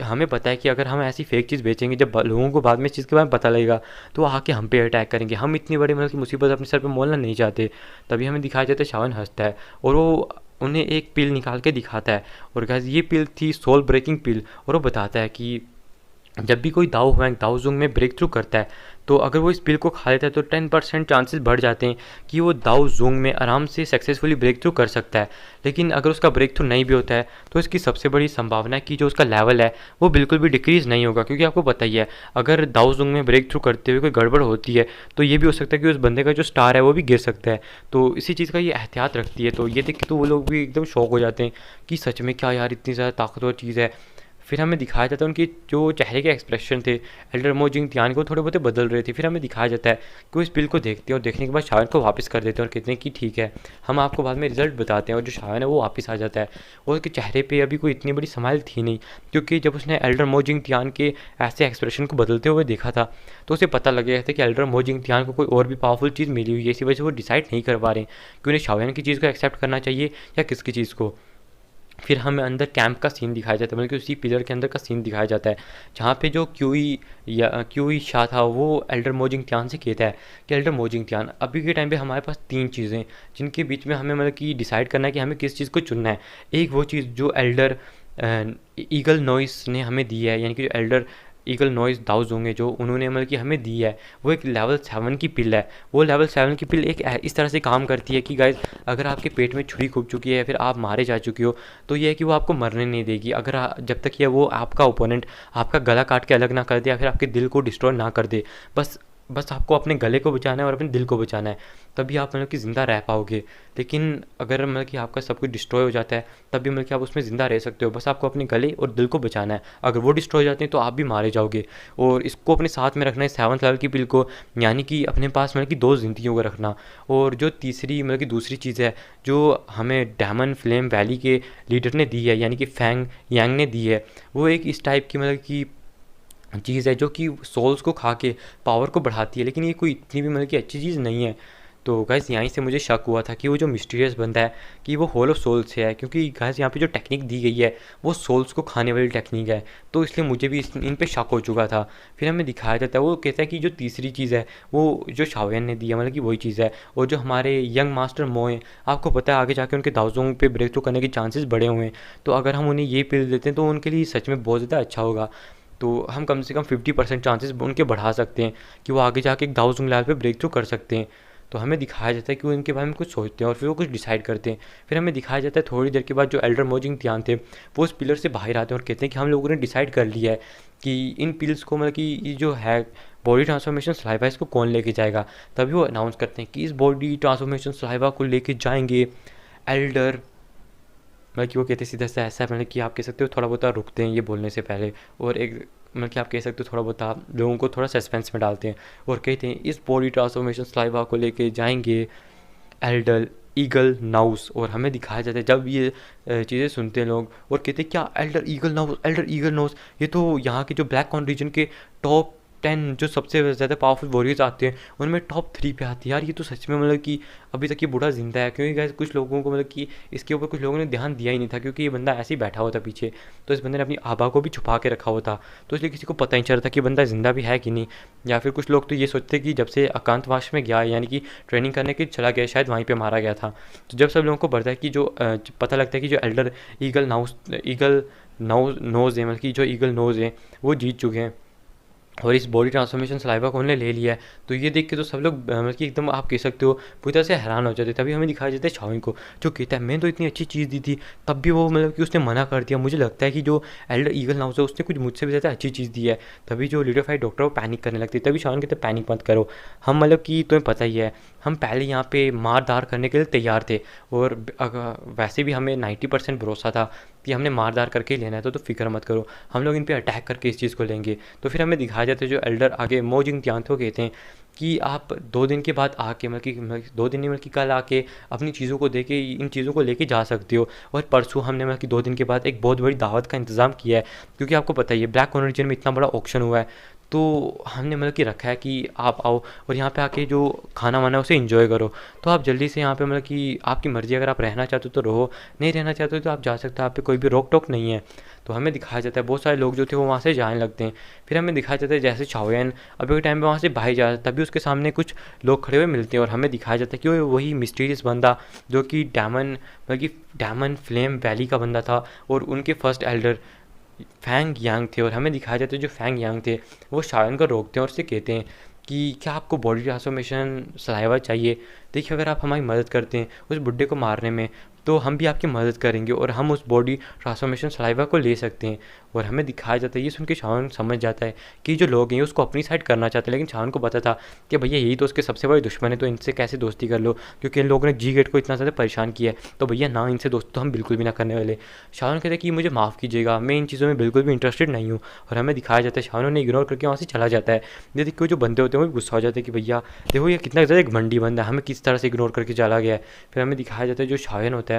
हमें पता है कि अगर हम ऐसी फेक चीज़ बेचेंगे जब लोगों को बाद में इस चीज़ के बारे में पता लगेगा तो वो आके हम पे अटैक करेंगे। हम इतनी बड़ी मतलब कि मुसीबत अपने सर पे मोलना नहीं चाहते। तभी हमें दिखाया जाता है शाओन हंसता है और वो उन्हें एक पिल निकाल के दिखाता है, और गाइस ये पिल थी सोल ब्रेकिंग पिल। और वो बताता है कि जब भी कोई दाओ हुआंग दाओजुंग में ब्रेक थ्रू करता है तो अगर वो इस पिल को खा लेता है तो 10% चांसेस बढ़ जाते हैं कि वो दाओजुंग में आराम से सक्सेसफुली ब्रेक थ्रू कर सकता है। लेकिन अगर उसका ब्रेक थ्रू नहीं भी होता है तो इसकी सबसे बड़ी संभावना है कि जो उसका लेवल है वो बिल्कुल भी डिक्रीज़ नहीं होगा, क्योंकि आपको पता ही है अगर दाओजुंग में ब्रेक थ्रू करते हुए कोई गड़बड़ होती है तो ये भी हो सकता है कि उस बंदे का जो स्टार है वो भी गिर सकता है। तो इसी चीज़ का ये एहतियात रखती है। तो ये देख के तो वो लोग भी एकदम शौक हो जाते हैं कि सच में क्या यार इतनी ज़्यादा ताकतवर चीज़ है। फिर हमें दिखाया जाता है उनके जो चेहरे के एक्सप्रेशन थे एल्डर मो जिंगतियान को थोड़े बहुत बदल रहे थे। फिर हमें दिखाया जाता है कि वो इस बिल को देखते हैं और देखने के बाद शायन को वापस कर देते हैं और कहते हैं कि ठीक है, हम आपको बाद में रिजल्ट बताते हैं। और जो शायन है वो वापस आ जाता है और उसके चेहरे पे अभी कोई इतनी बड़ी स्माइल थी नहीं, क्योंकि जब उसने एल्डर मो जिंगतियान के ऐसे एक्सप्रेशन को बदलते हुए देखा था तो उसे पता लग गया था कि एल्डर मो जिंगतियान को कोई और भी पावरफुल चीज़ मिली हुई है। इसी वजह से वो डिसाइड नहीं कर पा रहे कि उन्हें शाओयान की चीज़ को एक्सेप्ट करना चाहिए या किसकी चीज़ को। फिर हमें अंदर कैंप का सीन दिखाया जाता है, मतलब कि उसी पिलर के अंदर का सीन दिखाया जाता है जहाँ पे जो क्यूई शाह था वो एल्डर मो जिंगतियान से कहता है कि एल्डर मो जिंगतियान, अभी के टाइम पे हमारे पास 3 चीज़ें जिनके बीच में हमें मतलब कि डिसाइड करना है कि हमें किस चीज़ को चुनना है। एक वो चीज़ जो एल्डर ईगल नॉइस ने हमें दी है, यानी कि जो एल्डर ईगल नॉइस दाउज होंगे जो उन्होंने मतलब कि हमें दी है, वो एक लेवल 7 की पिल है। वो लेवल 7 की पिल एक इस तरह से काम करती है कि गाइज अगर आपके पेट में छुरी घुस चुकी है या फिर आप मारे जा चुके हो तो ये है कि वो आपको मरने नहीं देगी, अगर जब तक ये वो आपका ओपोनेंट आपका गला काट के अलग ना कर दे या फिर आपके दिल को डिस्ट्रॉय ना कर दे। बस आपको अपने गले को बचाना है और अपने दिल को बचाना है, तभी आप मतलब कि ज़िंदा रह पाओगे। लेकिन अगर मतलब कि आपका सब कुछ डिस्ट्रॉय हो जाता है तब भी मतलब कि आप उसमें ज़िंदा रह सकते हो, बस आपको अपने गले और दिल को बचाना है। अगर वो डिस्ट्रॉय हो जाते हैं तो आप भी मारे जाओगे। और इसको अपने साथ में रखना है 7th लेवल की पिल को, यानी कि अपने पास मतलब कि 2 ज़िंदगियों को रखना। और जो तीसरी मतलब कि दूसरी चीज़ है जो हमें डायमंड फ्लेम वैली के लीडर ने दी है, यानी कि फैंग यांग ने दी है, वो एक इस टाइप की मतलब कि चीज़ है जो कि सोल्स को खा के पावर को बढ़ाती है, लेकिन ये कोई इतनी भी मतलब कि अच्छी चीज़ नहीं है। तो गाइस यहीं से मुझे शक हुआ था कि वो जो मिस्टीरियस बंदा है कि वो होल ऑफ सोल्स से है, क्योंकि गाइस यहाँ पे जो टेक्निक दी गई है वो सोल्स को खाने वाली टेक्निक है, तो इसलिए मुझे भी इन पे शक हो चुका था। फिर हमें दिखाया जाता है वो कहता है कि जो तीसरी चीज़ है वो जो शाओयान ने दी है, मतलब कि वही चीज़ है। और जो हमारे यंग मास्टर मो हैं, आपको पता है आगे जाके उनके दावजों पे ब्रेक थ्रू करने के चांसेस बढ़े हुए हैं, तो अगर हम उन्हें ये पिल देते हैं तो उनके लिए सच में बहुत ज़्यादा अच्छा होगा। तो हम कम से कम 50% चांसेस उनके बढ़ा सकते हैं कि वो आगे जाके एक दाऊद लेवल पे ब्रेक थ्रू कर सकते हैं। तो हमें दिखाया जाता है कि वो इनके बारे में कुछ सोचते हैं और फिर वो कुछ डिसाइड करते हैं। फिर हमें दिखाया जाता है थोड़ी देर के बाद जो एल्डर मो जिंगतियान थे वो उस पिलर से बाहर आते हैं और कहते हैं कि हम लोगों ने डिसाइड कर लिया है कि इन पिल्स को मतलब कि ये जो है बॉडी ट्रांसफॉर्मेशन सलाइवा इसको कौन लेके जाएगा। तभी वो अनाउंस करते हैं कि इस बॉडी ट्रांसफॉर्मेशन सलाइवा को लेके जाएंगे एल्डर, मतलब कि वो कहते सीधा सा ऐसा, मतलब कि आप कह सकते हो थोड़ा बहुत रुकते हैं ये बोलने से पहले, और एक मतलब कि आप कह सकते हो थोड़ा बहुत आप लोगों को थोड़ा सस्पेंस में डालते हैं और कहते हैं इस बॉडी ट्रांसफॉर्मेशन स्लाइवा को लेके जाएंगे एल्डर ईगल नाउस। और हमें दिखाया जाता है जब ये चीज़ें सुनते हैं लोग और कहते हैं क्या Elder eagle knows, Elder eagle knows, ये तो यहाँ के जो ब्लैक कॉन रीजन के टॉप 10 जो सबसे ज़्यादा पावरफुल वॉरियर्स आते हैं उनमें टॉप 3 पे आती है। यार ये तो सच में मतलब कि अभी तक ये बूढ़ा जिंदा है, क्योंकि गाइस कुछ लोगों को मतलब कि इसके ऊपर कुछ लोगों ने ध्यान दिया ही नहीं था, क्योंकि ये बंदा ऐसे ही बैठा हुआ था पीछे, तो इस बंदे ने अपनी आभा को भी छुपा के रखा हुआ था, तो इसलिए किसी को पता नहीं चल रहा था कि बंदा जिंदा भी है कि नहीं। या फिर कुछ लोग तो ये सोचते कि जब से एकांतवास में गया यानी कि ट्रेनिंग करने के चला गया शायद वहीं पर मारा गया था। तो जब सब लोगों को पता है कि जो पता लगता है कि जो एल्डर ईगल नोज है, मतलब कि जो ईगल नोज है वो जीत चुके हैं और इस बॉडी ट्रांसफॉर्मेशन सलाइवा को उन्होंने ले लिया है, तो ये देख के तो सब लोग मतलब कि एकदम आप कह सकते हो पूरी तरह से हैरान हो जाते। तभी हमें दिखाया जाता है शाओइन को जो कहता है मैंने तो इतनी अच्छी चीज़ दी थी तब भी वो मतलब कि उसने मना कर दिया। मुझे लगता है कि जो एल्डर ईगल नाउस है उसने कुछ मुझसे भी ज़्यादा अच्छी चीज़ दी है। तभी जो लीडरफाइड डॉक्टर वो पैनिक करने लगती है। तभी शाओइन कहते पैनिक मत करो, हम मतलब कि तुम्हें पता ही है हम पहले यहाँ पे मार दार करने के लिए तैयार थे और वैसे भी हमें 90% भरोसा था कि हमने मारदार करके ही लेना है, तो फिक्र मत करो, हम लोग इन पे अटैक करके इस चीज़ को लेंगे। तो फिर हमें दिखाया जाता है जो एल्डर आगे मो जिंगतियान थे वो कहते हैं कि आप 2 दिन के बाद आके मतलब कि 2 दिन नहीं मतलब कि कल आके अपनी चीज़ों को दे के इन चीज़ों को लेके जा सकते हो। और परसों हमने मतलब कि 2 दिन के बाद एक बहुत बड़ी दावत का इंतज़ाम किया है, क्योंकि आपको पता ही है ब्लैक कॉर्नर रीजन में इतना बड़ा ऑक्शन हुआ है, तो हमने मतलब कि रखा है कि आप आओ और यहाँ पे आके जो खाना वाना है उसे एंजॉय करो। तो आप जल्दी से यहाँ पे मतलब कि आपकी मर्ज़ी, अगर आप रहना चाहते हो तो रहो, नहीं रहना चाहते हो तो आप जा सकते हो, आप पे कोई भी रोक टोक नहीं है। तो हमें दिखाया जाता है बहुत सारे लोग जो थे वो वहाँ से जाने लगते हैं। फिर हमें दिखाया जाता है जैसे शाओयान अभी के टाइम पे वहाँ से भाई जा तभी उसके सामने कुछ लोग खड़े हुए मिलते हैं और हमें दिखाया जाता है कि वही मिस्टीरियस बंदा जो कि डायमंड फ्लेम वैली का बंदा था और उनके फर्स्ट एल्डर फैंग यांग थे। और हमें दिखाया जाता है जो फैंग यांग थे वो शाओयान को रोकते हैं और उससे कहते हैं कि क्या आपको बॉडी ट्रांसफॉर्मेशन सलाइवा चाहिए। देखिए अगर आप हमारी मदद करते हैं उस बुड्ढे को मारने में, तो हम भी आपकी मदद करेंगे और हम उस बॉडी ट्रांसफॉर्मेशन सलाइवा को ले सकते हैं। और हमें दिखाया जाता है, ये सुन के शावन समझ जाता है कि जो लोग हैं उसको अपनी साइड करना चाहते हैं, लेकिन शावन को पता था कि भैया यही तो उसके सबसे बड़े दुश्मन है, तो इनसे कैसे दोस्ती कर लो, क्योंकि इन लोगों ने जी गेट को इतना ज़्यादा परेशान किया है, तो भैया ना इनसे दोस्ती तो हम बिल्कुल भी ना करने वाले। शावन कहते हैं कि मुझे माफ़ कीजिएगा, मैं इन चीज़ों में बिल्कुल भी इंटरेस्टेड नहीं हूँ। और हमें दिखाया जाता है शावन उन्हें इग्नोर करके वहाँ से चला जाता है। ये देखिए जो बंदे होते हैं वो भी गुस्सा हो जाते हैं कि भैया देखो ये कितना ज़्यादा घमंडी बंदा है, हमें किस तरह से इग्नोर करके चला गया है। फिर हमें दिखाया जाता है जो शायन होता है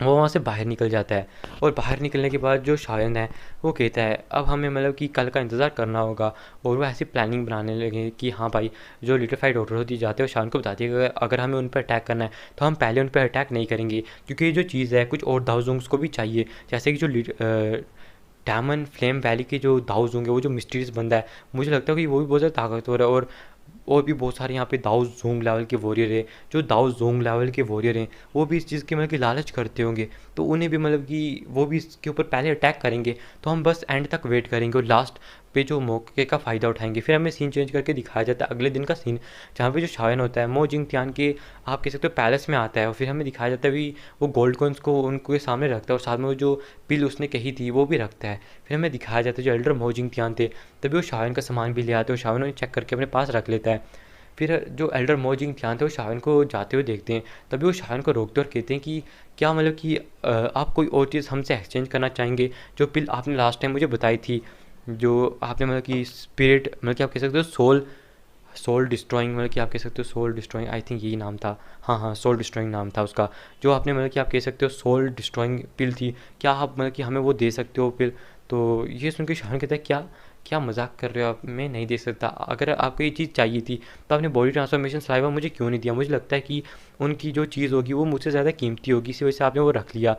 वो वहाँ से बाहर निकल जाता है, और बाहर निकलने के बाद जो शायन है वो कहता है अब हमें मतलब कि कल का इंतज़ार करना होगा। और वो ऐसी प्लानिंग बनाने लगे कि हाँ भाई, जो लिटिफाइड डॉक्टर होती जाते हैं वो शायन को बताती है कि अगर हमें उन पर अटैक करना है तो हम पहले उन पर अटैक नहीं करेंगे, क्योंकि ये जो चीज़ है कुछ और दाउजोंग्स को भी चाहिए, जैसे कि जो डायमंड फ्लेम वैली के जो दाउज होंगे, वो जो मिस्टीरियस बंदा है, मुझे लगता है कि वो भी बहुत ज़्यादा ताकतवर है। और भी बहुत सारे यहाँ पे दाऊ जोंग लेवल के वॉरियर है, जो दाऊ जोंग लेवल के वॉरियर हैं वो भी इस चीज़ की मतलब कि लालच करते होंगे, तो उन्हें भी मतलब कि वो भी इसके ऊपर पहले अटैक करेंगे, तो हम बस एंड तक वेट करेंगे और लास्ट पे जो मौके का फ़ायदा उठाएंगे। फिर हमें सीन चेंज करके दिखाया जाता है अगले दिन का सीन, जहाँ पे जो शायन होता है मो जिंग तियान के आप कह सकते हो पैलेस में आता है, और फिर हमें दिखाया जाता है भी वो गोल्ड कॉइन्स को उनके सामने रखता है और साथ में वो जो पिल उसने कही थी वो भी रखता है। फिर हमें दिखाया जाता है जो एल्डर मो जिंग तियान थे तभी वो शायन का सामान भी ले आते हैं और शायन उन्हें चेक करके अपने पास रख लेता है। फिर जो एल्डर मोजिंग ध्यान थे वो शायन को जाते हुए देखते हैं, तभी वो शायन को रोकते और कहते हैं कि क्या मतलब कि आप कोई और चीज़ हमसे एक्सचेंज करना चाहेंगे, जो पिल आपने लास्ट टाइम मुझे बताई थी, जो आपने मतलब कि स्पिरिट मतलब कि आप कह सकते हो सोल सोल डिस्ट्रॉइंग, मतलब कि आप कह सकते हो सोल डिस्ट्रॉइंग, आई थिंक यही नाम था, हाँ हाँ सोल डिस्ट्रॉइंग नाम था उसका, जो आपने मतलब कि आप कह सकते हो सोल डिस्ट्रॉइंग पिल थी, क्या आप मतलब कि हमें वो दे सकते हो पिल। तो ये सुन के शायन कहता है क्या क्या मजाक कर रहे हो आप, मैं नहीं दे सकता, अगर आपको ये चीज़ चाहिए थी तो आपने बॉडी ट्रांसफॉर्मेशन सलाइवा मुझे क्यों नहीं दिया, मुझे लगता है कि उनकी जो चीज़ होगी वो मुझसे ज़्यादा कीमती होगी, इसी वजह से आपने वो रख लिया।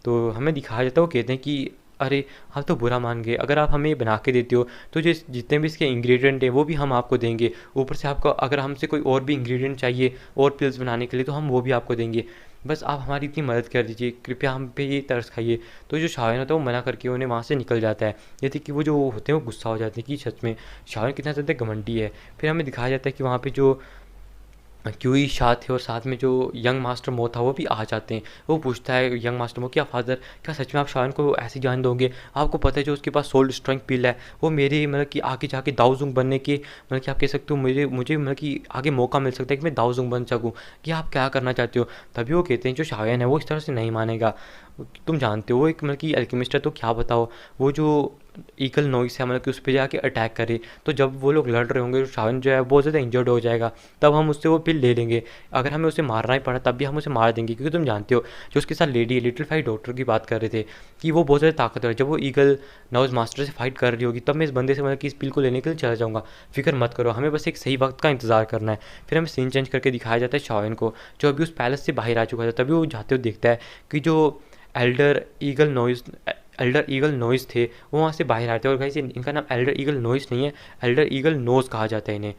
तो हमें दिखाया जाता है वो कहते हैं कि अरे आप तो बुरा मान गए, अगर आप हमें ये बना के देते हो तो जितने भी इसके इंग्रेडिएंट हैं वो भी हम आपको देंगे, ऊपर से आपको अगर हमसे कोई और भी इंग्रेडिएंट चाहिए और पिल्स बनाने के लिए तो हम वो भी आपको देंगे, बस आप हमारी इतनी मदद कर दीजिए, कृपया हम पे ये तरस खाइए। तो जो शायन होता है वो मना करके उन्हें वहाँ से निकल जाता है। ये थी कि वो जो होते हैं वो गुस्सा हो जाते हैं कि सच में शायन कितना ज़्यादा घमंडी है। फिर हमें दिखाया जाता है कि वहाँ पे जो क्यूई शाह थे और साथ में जो यंग मास्टर मो था वो भी आ जाते हैं। वो पूछता है यंग मास्टर मो, क्या फादर क्या सच में आप शायन को ऐसी जान दोगे, आपको पता है जो उसके पास सोल डिस्ट्रॉइंग पिल है वो मेरे मतलब कि आगे जाके दाऊजुंग बनने के मतलब कि आप कह सकते हो मुझे मुझे मतलब कि आगे मौका मिल सकता है कि मैं दाऊजुंग बन सकूँ, कि आप क्या करना चाहते हो। तभी वो कहते हैं जो शायन है वो इस तरह से नहीं मानेगा, तुम जानते हो वो एक मतलब कि अल्केमिस्ट है, तो क्या बताओ वो जो ईगल नॉइस है मतलब कि उस पर जाके अटैक करे, तो जब वो लोग लड़ रहे होंगे शावन जो है बहुत ज़्यादा इंजर्ड हो जाएगा, तब हम उससे वो पिल ले लेंगे, अगर हमें उसे मारना ही पड़ा तब भी हम उसे मार देंगे, क्योंकि तुम जानते हो जो उसके साथ लेडी लिटिल फाइट डॉक्टर की बात कर रहे थे कि वो बहुत ज़्यादा ताकतवर है, जब वो ईगल नॉइस मास्टर से फाइट कर रही होगी तब मैं इस बंदे से मतलब कि इस पिल को लेने के लिए चला जाऊँगा, फिक्र मत करो, हमें बस एक सही वक्त का इंतज़ार करना है। फिर हमें सीन चेंज करके दिखाया जाता है शावन को, जो अभी उस पैलेस से बाहर आ चुका था, तभी वो जाते हुए देखता है कि जो Elder eagle noise Elder eagle noise थे वो वहाँ से बाहर आते हैं, और कहीं इनका नाम एल्डर ईगल नॉइस नहीं है, एल्डर ईगल नोज कहा जाता है इन्हें,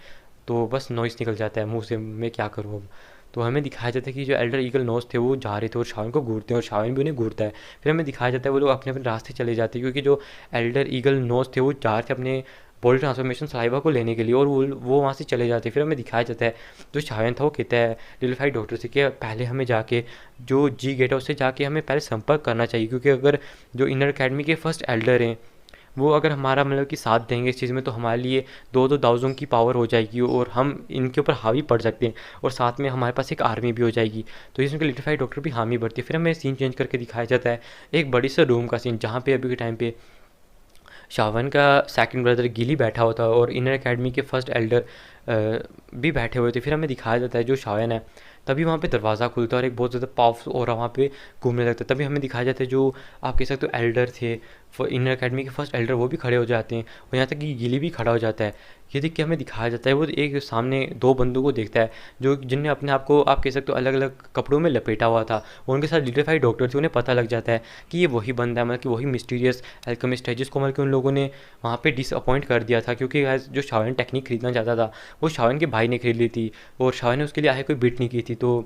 तो बस नॉइस निकल जाता है मुंह से, मैं क्या करूँ अब। तो हमें दिखाया जाता है कि जो एल्डर ईगल नोज थे वो जा रहे थे और शावन को घूरते हैं और शावन भी उन्हें घूरता है। फिर हमें दिखाया जाता है वो लोग अपने अपने रास्ते चले जाते हैं, क्योंकि जो एल्डर ईगल नोज थे वो जा रहे थे अपने बॉडी ट्रांसफॉर्मेशन सलाइवा को लेने के लिए, और वो वहाँ से चले जाते हैं। फिर हमें दिखाया जाता है जो शायन था वो कहता है लिलिफाइड डॉक्टर से कि पहले हमें जाके जो जी गेट है उससे जाके हमें पहले संपर्क करना चाहिए, क्योंकि अगर जो इनर अकेडमी के फर्स्ट एल्डर हैं वो अगर हमारा मतलब कि साथ देंगे इस चीज़ में, तो हमारे लिए दो दो दाउजों की पावर हो जाएगी और हम इनके ऊपर हावी पड़ सकते हैं, और साथ में हमारे पास एक आर्मी भी हो जाएगी। तो इसमें लिटिफाइड डॉक्टर भी हामी बढ़ती है। फिर हमें सीन चेंज करके दिखाया जाता है एक बड़ी सा रूम का सीन, जहाँ पे अभी के टाइम पे शावन का सेकंड ब्रदर गिली बैठा होता है और इनर एकेडमी के फर्स्ट एल्डर भी बैठे हुए थे। फिर हमें दिखाया जाता है जो शावन है तभी वहाँ पे दरवाज़ा खुलता है और एक बहुत ज़्यादा पावरफुल और वहाँ पे घूमने लगता है। तभी हमें दिखाया जाता है जो आप कह सकते हो एल्डर थे इनर एकेडमी के फर्स्ट एल्डर, वो भी खड़े हो जाते हैं और यहाँ तक कि गिली भी खड़ा हो जाता है। ये देख के हमें दिखाया जाता है वो एक सामने दो बंदों को देखता है जो जिनने अपने आप को आप कह सकते हो अलग अलग कपड़ों में लपेटा हुआ था, उनके साथ लिटिफाइड डॉक्टर थे। उन्हें पता लग जाता है कि ये वही बंदा है, मतलब कि वही मिस्टीरियस एल्केमिस्ट है जिसको मतलब कि उन लोगों ने वहाँ पे डिसअपॉइंट कर दिया था, क्योंकि जो शावन टेक्निक खरीदना चाहता था वो शावन के भाई ने खरीद ली थी और शावन ने उसके लिए आगे कोई बिट नहीं की थी। तो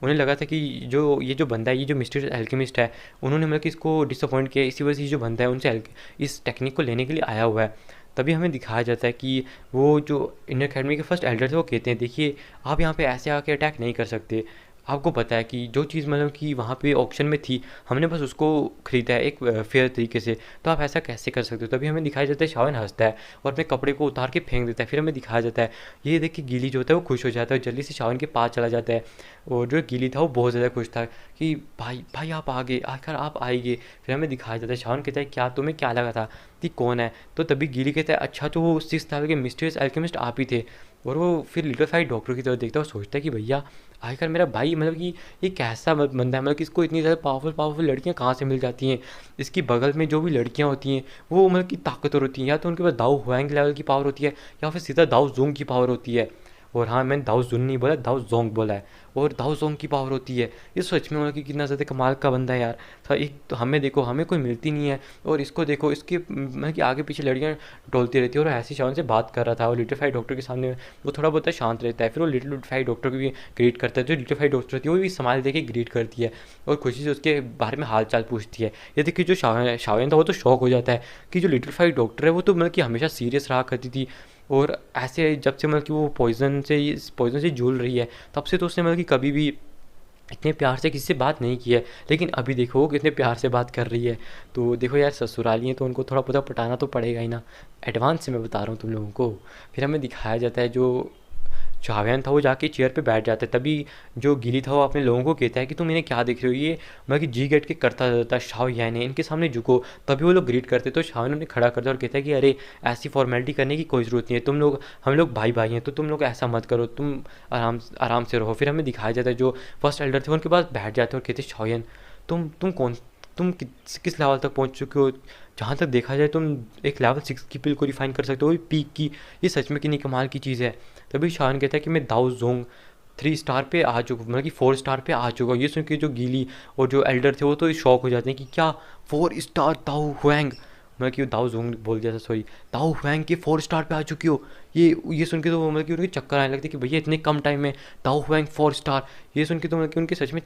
उन्हें लगा था कि जो ये जो बंदा है ये जो मिस्टीरियस एल्केमिस्ट है उन्होंने मतलब कि इसको डिसअपॉइंट किया, इसी वजह से ये जो बंदा है उनसे इस टेक्निक को लेने के लिए आया हुआ है। तभी हमें दिखाया जाता है कि वो जो इंडियन अकेडमी के फर्स्ट एल्डर थे वो कहते हैं, देखिए आप यहाँ पे ऐसे आके अटैक नहीं कर सकते। आपको पता है कि जो चीज़ मतलब कि वहाँ पे ऑक्शन में थी, हमने बस उसको खरीदा है एक फेयर तरीके से, तो आप ऐसा कैसे कर सकते हो। तभी हमें दिखाया जाता है शावन हंसता है और अपने कपड़े को उतार के फेंक देता है। फिर हमें दिखाया जाता है, ये देख के गिली जो होता है वो खुश हो जाता है और जल्दी से शावन के पास चला जाता है। और जो गिली था वो बहुत ज़्यादा खुश था कि भाई भाई आप आ गए, आखिर आप आएंगे। फिर हमें दिखाया जाता है, शावन कहता है क्या तुम्हें क्या लगा था कि कौन है। तो तभी गिली कहता है अच्छा तो वो 6th लेवल के मिस्टीरियस अल्केमिस्ट आप ही थे। और वो फिर लिटरफाइड डॉक्टर की तरफ देखता है और सोचता है कि भैया आखिर मेरा भाई मतलब कि ये कैसा बंदा है, मतलब कि इसको इतनी ज़्यादा पावरफुल लड़कियां कहाँ से मिल जाती हैं। इसकी बगल में जो भी लड़कियां होती हैं वो मतलब कि ताकतवर होती हैं, या तो उनके पास दाऊ हुआंग लेवल की पावर होती है या फिर सीधा दाऊ जोंग की पावर होती है। और हाँ, मैंने दाऊ जुन नहीं बोला, दाऊ जोंग बोला है। और दाऊ जोंग की पावर होती है। ये सच में मतलब कि कितना ज़्यादा कमाल का बंदा है यार। था एक तो हमें देखो, हमें कोई मिलती नहीं है और इसको देखो, इसके मतलब कि आगे पीछे लड़कियाँ डोलती रहती है और ऐसी शान से बात कर रहा था। और लिटिफाइड डॉक्टर के सामने वो थोड़ा बहुत शांत रहता है। फिर वो लिटिफाइड डॉक्टर को भी ग्रीट करता है। जो लिटिफाइड डॉक्टर होती है वो भी संभाल दे के ग्रीट करती है और खुशी से उसके बारे में हाल चाल पूछती है। ये देखिए जो शावेन था वो तो शौक हो जाता है कि जो लिटिफाइड डॉक्टर है वो तो मतलब कि हमेशा सीरियस रहा करती थी। और ऐसे जब से मतलब कि वो पॉइज़न से जूझ रही है, तब से तो उसने मतलब कि कभी भी इतने प्यार से किसी से बात नहीं की है। लेकिन अभी देखो वो कितने प्यार से बात कर रही है। तो देखो यार, ससुराली हैं तो उनको थोड़ा बहुत पटाना तो पड़ेगा ही ना। एडवांस से मैं बता रहा हूँ तुम लोगों को। फिर हमें दिखाया जाता है जो चाव्यान था वो जाके चेयर पे बैठ जाता है। तभी जो गिली था वो अपने लोगों को कहता है कि तुम इन्हें क्या देख रहे हो, ये मतलब कि जी गेट के करता रहता शाओ यान है, इनके सामने झुको। तभी वो लोग ग्रीट करते तो शाओ उन्हें खड़ा करता और कहता है कि अरे ऐसी फॉर्मेलिटी करने की कोई ज़रूरत नहीं है, तुम लोग हम लोग भाई भाई हैं, तो तुम लोग ऐसा मत करो, तुम आराम से रहो। फिर हमें दिखाया जाता है जो फर्स्ट एल्डर थे उनके पास बैठ जाते हैं और कहते हैं शाओयन तुम किस लेवल तक पहुंच चुके हो। जहाँ तक देखा जाए तुम एक लेवल 6 की पिल को रिफाइन कर सकते हो, वो पीक की। ये सच में कितनी कमाल की चीज़ है। तभी शान कहता है कि मैं दाऊ जोंग 3 स्टार पे आ चुका हूँ, मतलब कि 4 स्टार पे आ चुका हूँ। ये सुन के जो गीली और जो एल्डर थे वो तो शॉक हो जाते हैं कि क्या 4 स्टार दाऊ हुएंग, मतलब कि दाऊ जोंग बोल दिया था, सॉरी, दाऊ हुएंग के 4 स्टार पे आ चुकी हो। ये सुन के तो मतलब कि उनके चक्कर आने लगते कि भैया इतने कम टाइम में दाऊ हुएंग 4 स्टार। ये सुन के तो मतलब कि उनके सच में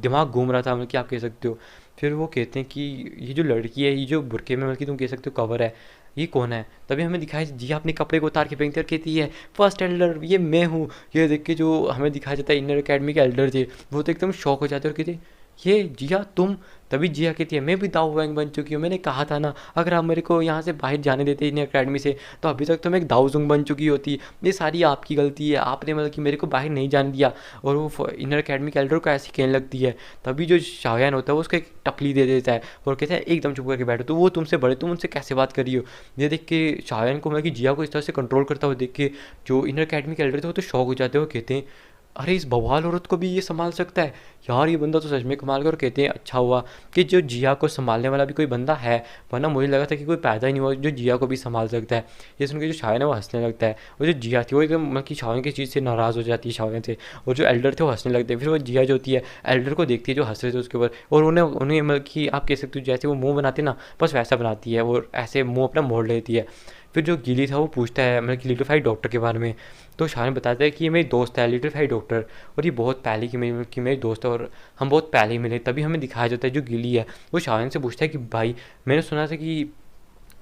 दिमाग घूम रहा था, मतलब कि आप कह सकते हो। फिर वो कहते हैं कि ये जो लड़की है, ये जो बुरके में मतलब कि तुम कह सकते हो कवर है, ये कौन है। तभी हमें दिखाया जी अपने कपड़े को उतार के फेंकते और कहती है फर्स्ट एल्डर ये मैं हूँ। ये देख के जो हमें दिखाया जाता है इंडियन अकेडमी के एल्डर थे, वो तो एकदम शॉक हो जाते और कहते ये जिया तुम। तभी जिया कहती है मैं भी दाऊ वैंग बन चुकी हूँ, मैंने कहा था ना अगर आप मेरे को यहाँ से बाहर जाने देते इंडियन अकेडमी से तो अभी तक तो मैं एक दाऊजुंग बन चुकी होती। ये सारी आपकी गलती है, आपने मतलब कि मेरे को बाहर नहीं जाने दिया। और वो इंडियन अकेडमी के एल्डर को ऐसी कहने लगती है। तभी जो शाओयान होता है वो उसको एक टकली दे देता है और कहता है एकदम चुप करके बैठो, तो वो तुमसे बड़े, तुम उनसे कैसे बात कर रही हो। ये देख के शाओयान को मतलब कि जिया को इस तरह से कंट्रोल करता हुआ देख के जो इंडियन अकेडमी के एल्डर थे वो तो शौक हो जाते हैं। वो कहते हैं अरे इस बवाल औरत को भी ये संभाल सकता है यार, ये बंदा तो सच में कमाल कर। और कहते हैं अच्छा हुआ कि जो जिया को संभालने वाला भी कोई बंदा है, वरना मुझे लगा था कि कोई पैदा ही नहीं हुआ जो जिया को भी संभाल सकता है। ये सुन के जो शायन है वो हंसने लगता है और जो जिया थी वो एकदम मतलब कि शायन की चीज़ से नाराज़ हो जाती है शायन से। और जो एल्डर थे वो हंसने लगते हैं। फिर वो जिया जो होती है एल्डर को देखती है जो हंस रहे थे उसके ऊपर, और उन्हें उन्हें मतलब कि आप कह सकते हो जैसे वो मुँह बनाते ना, बस वैसा बनाती है और ऐसे मुँह अपना मोड़ लेती है। फिर जो गिली था वो पूछता है मतलब कि लिटिफाइड डॉक्टर के बारे में, तो शान बताता है कि ये मेरी दोस्त है लिटिफाइड डॉक्टर, और ये बहुत पहले की मेरी दोस्त है और हम बहुत पहले ही मिले। तभी हमें दिखाया जाता है जो गिली है वो शान से पूछता है कि भाई मैंने सुना था कि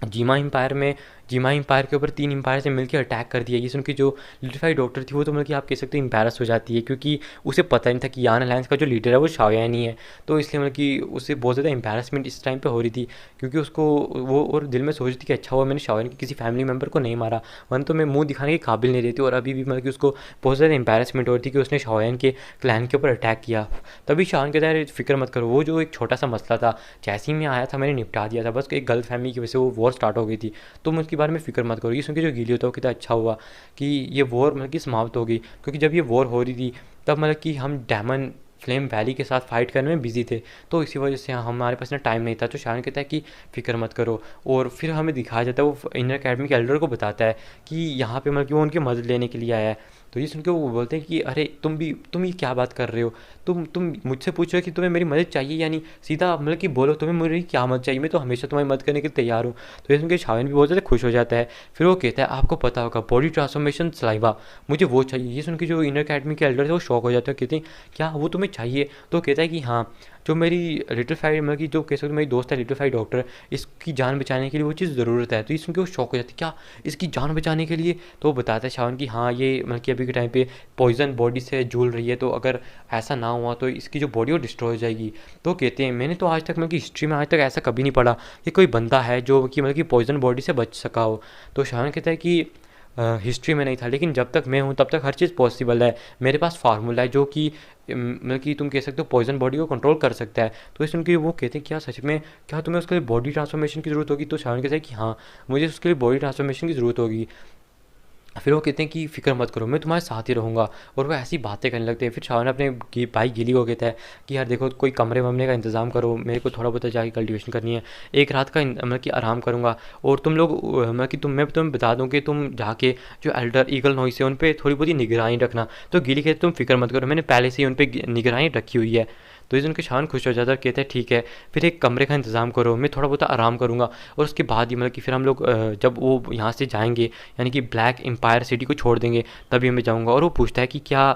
जीमा एम्पायर के ऊपर 3 एम्पायर से मिलकर अटैक कर दिया। ये सुन के जो लिटिफाइड डॉक्टर थी वो तो मतलब कि आप कह सकते हो एम्बैरस हो जाती है, क्योंकि उसे पता नहीं था कि यान अलायंस का जो लीडर है वो शाओयान ही है। तो इसलिए मतलब कि उसे बहुत ज़्यादा एम्बैरसमेंट इस टाइम पे हो रही थी, क्योंकि उसको वो और दिल में सोच रही थी कि अच्छा हुआ मैंने शाओयान के किसी फैमिली मेम्बर को नहीं मारा, वरना तो मैं मुँह दिखाने के काबिल नहीं रहती। और अभी भी मतलब कि उसको बहुत ज़्यादा एम्बैरसमेंट हो रही थी कि उसने शाओयान के क्लैन के ऊपर अटैक किया। तभी शाओयान कहता है फिक्र मत करो, वो जो एक छोटा सा मसला था जैसे ही मैं आया था मैंने निपटा दिया था, बस एक गलत फहमी की वजह से वो वॉर स्टार्ट हो गई थी, तुम उसके बारे में फ़िक्र मत करो। ये सुन के जो गिली होता है वो कितना अच्छा हुआ कि ये वॉर मतलब कि समाप्त हो गई, क्योंकि जब ये वॉर हो रही थी तब मतलब कि हम डैमन फ्लेम वैली के साथ फाइट करने में बिजी थे, तो इसी वजह से हमारे पास ना टाइम नहीं था। तो शान कहता है कि फ़िक्र मत करो। और फिर हमें दिखाया जाता है वो इंडियन अकेडमी के एल्डर को बताता है कि यहाँ पे मतलब कि वो उनकी मदद लेने के लिए आया है। तो ये सुन के वो बोलते हैं कि अरे तुम ये क्या बात कर रहे हो, तुम मुझसे पूछ रहे हो कि तुम्हें मेरी मदद चाहिए, यानी सीधा मतलब कि बोलो तुम्हें मेरी क्या मदद चाहिए, मैं तो हमेशा तुम्हारी मदद करने के लिए तैयार हूँ। तो ये सुन के शावन भी बहुत ज़्यादा खुश हो जाता है। फिर वो कहता है आपको पता होगा बॉडी ट्रांसफॉर्मेशन सलाइवा, मुझे वो चाहिए। ये सुन के जो इंडियन अकेडमी के एल्डर थे वो शौक हो जाते हैं, कहते हैं क्या वो तुम्हें चाहिए। तो कहता है कि हाँ जो मेरी लिटिल फाइट मतलब कि जो कह सकते हो मेरी दोस्त है लिटिल फाइट डॉक्टर, इसकी जान बचाने के लिए वो चीज़ ज़रूरत है। तो ये सुन के वो शॉक हो जाती है, क्या इसकी जान बचाने के लिए? तो वो बताता है शावन कि हाँ ये मतलब कि अभी के टाइम पे पॉइजन बॉडी से जूझ रही है, तो अगर ऐसा ना हुआ तो इसकी जो बॉडी वो डिस्ट्रॉय हो जाएगी। तो कहते हैं मैंने तो आज तक मतलब कि हिस्ट्री में आज तक ऐसा कभी नहीं पढ़ा कि कोई बंदा है जो कि मतलब कि पॉइजन बॉडी से बच सका हो। तो शावन कहता है कि हिस्ट्री में नहीं था, लेकिन जब तक मैं हूँ तब तक हर चीज़ पॉसिबल है। मेरे पास फार्मूला है जो कि मतलब कि तुम कह सकते हो पॉइजन बॉडी को कंट्रोल कर सकता है। तो इस उनके वो कहते हैं क्या सच में, क्या तुम्हें उसके लिए बॉडी ट्रांसफॉर्मेशन की ज़रूरत होगी? तो शावन कहता है कि हाँ मुझे उसके लिए बॉडी ट्रांसफॉर्मेशन की ज़रूरत होगी। फिर वो कहते हैं कि फ़िक्र मत करो, मैं तुम्हारे साथ ही रहूँगा। और वो ऐसी बातें करने लगते हैं। फिर शावन अपने भाई गिली को कहता है कि यार देखो कोई कमरे वमरे का इंतज़ाम करो, मेरे को थोड़ा बहुत जाके कल्टीवेशन करनी है, एक रात का मतलब कि आराम करूँगा। और तुम लोग मतलब कि मैं तुम्हें बता दूँ कि तुम जाके जो एल्डर ईगल नॉइस है उन पर थोड़ी बहुत निगरानी रखना। तो गिली कहते तुम फिक्र मत करो, मैंने पहले से ही उन पर निगरानी रखी हुई है। तो इस उनके शान खुश हो जाता है और कहते हैं ठीक है, फिर एक कमरे का इंतज़ाम करो, मैं थोड़ा बहुत आराम करूँगा। और उसके बाद ही मतलब कि फिर हम लोग जब वो यहाँ से जाएंगे यानी कि ब्लैक एम्पायर सिटी को छोड़ देंगे तभी मैं जाऊँगा। और वो पूछता है कि क्या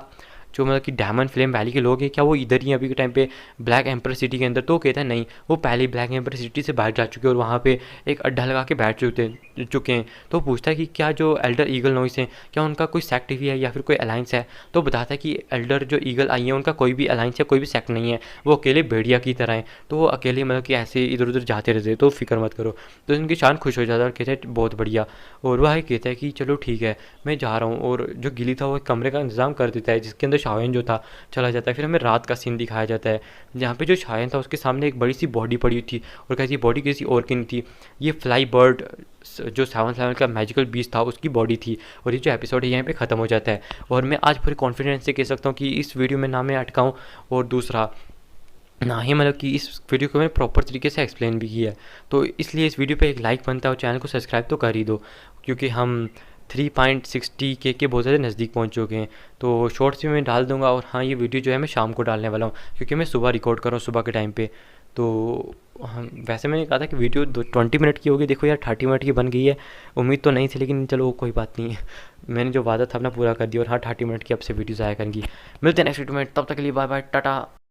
जो मतलब कि डायमंड फ्लेम वैली के लोग हैं क्या वो इधर ही हैं अभी के टाइम पे ब्लैक एम्पर सिटी के अंदर? तो वो कहता है नहीं, वो पहले ही ब्लैक एम्पर सिटी से बाहर जा चुके हैं और वहाँ पे एक अड्डा लगा के बैठ चुके हैं। तो वो पूछता है कि क्या जो एल्डर ईगल नॉइस हैं क्या उनका कोई सेक्ट भी है या फिर कोई अलाइंस है? तो बताता है कि एल्डर जो ईगल आई है उनका कोई भी अलाइंस या कोई भी सेक्ट नहीं है, वो अकेले भेड़िया की तरह हैं। तो वो अकेले मतलब कि ऐसे इधर उधर जाते रहते, तो फिक्र मत करो। तो उनकी शान खुश हो जाता है और कहते हैं बहुत बढ़िया। और वह कहता है कि चलो ठीक है मैं जा रहा हूँ। और जो गिली था वो एक कमरे का इंतज़ाम कर देता है जिसके अंदर शाओन जो था चला जाता है। फिर हमें रात का सीन दिखाया जाता है जहाँ पे जो शायन था उसके सामने एक बड़ी सी बॉडी पड़ी हुई थी और कैसी बॉडी किसी और की नहीं थी, ये फ्लाई बर्ड जो 7 का मैजिकल बीस्ट था उसकी बॉडी थी। और ये जो एपिसोड है यहाँ पे ख़त्म हो जाता है। और मैं आज पूरे कॉन्फिडेंस से कह सकता हूँ कि इस वीडियो में ना मैं अटकाऊँ और दूसरा ना ही मतलब कि इस वीडियो को मैंने प्रॉपर तरीके से एक्सप्लेन भी किया है। तो इसलिए इस वीडियो पे एक लाइक बनता है और चैनल को सब्सक्राइब तो कर ही दो, क्योंकि हम 3.60 के बहुत ज़्यादा नज़दीक पहुंच चुके हैं। तो शॉर्ट्स भी मैं डाल दूंगा। और हाँ ये वीडियो जो है मैं शाम को डालने वाला हूँ क्योंकि मैं सुबह रिकॉर्ड कर रहा हूँ सुबह के टाइम पे। तो हम वैसे मैंने कहा था कि वीडियो 20 मिनट की होगी, देखो यार 30 मिनट की बन गई है। उम्मीद तो नहीं थी लेकिन चलो कोई बात नहीं है, मैंने जो वादा था अपना पूरा कर दिया। और हाँ 30 मिनट की अब से वीडियोज़ आया करेंगी। मिलते हैं नेक्स्ट वीडियो में, तब तक के लिए बाय बाय टाटा।